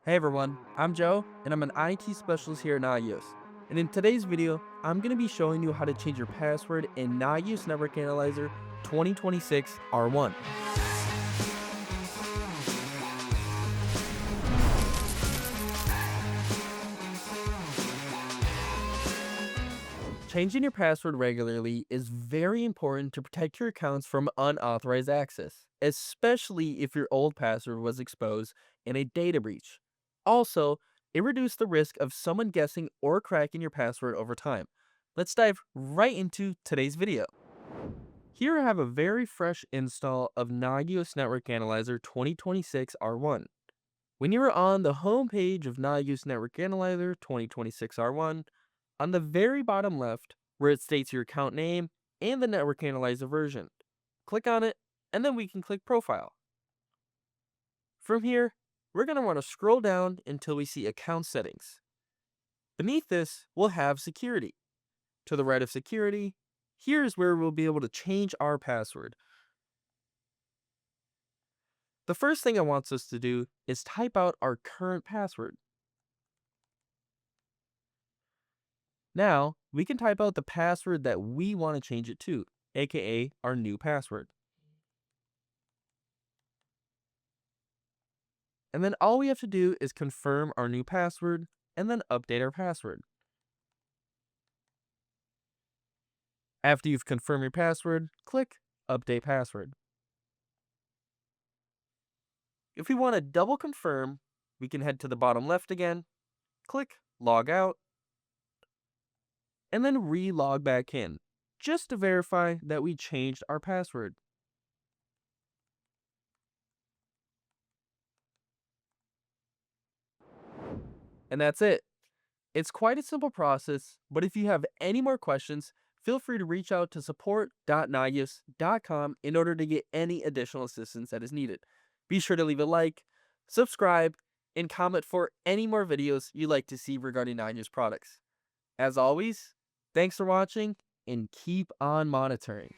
Hey everyone, I'm Joe, and I'm an IT specialist here at Nagios. And in today's video, I'm going to be showing you how to change your password in Nagios Network Analyzer 2026 R1. Changing your password regularly is very important to protect your accounts from unauthorized access, especially if your old password was exposed in a data breach. Also, it reduces the risk of someone guessing or cracking your password over time. Let's dive right into today's video. Here I have a very fresh install of Nagios Network Analyzer 2026 R1. When you are on the home page of Nagios Network Analyzer 2026 R1, on the very bottom left, where it states your account name and the Network Analyzer version, click on it, and then we can click Profile. From here, we're going to want to scroll down until we see Account Settings. Beneath this, we'll have Security. To the right of Security, here's where we'll be able to change our password. The first thing it wants us to do is type out our current password. Now, we can type out the password that we want to change it to, aka our new password. And then all we have to do is confirm our new password and then update our password. After you've confirmed your password, click Update Password. If we want to double confirm, we can head to the bottom left again, click Log Out, and then re-log back in, just to verify that we changed our password. And that's it. It's quite a simple process, but if you have any more questions, feel free to reach out to support.nagios.com in order to get any additional assistance that is needed. Be sure to leave a like, subscribe, and comment for any more videos you'd like to see regarding Nagios products. As always, thanks for watching and keep on monitoring.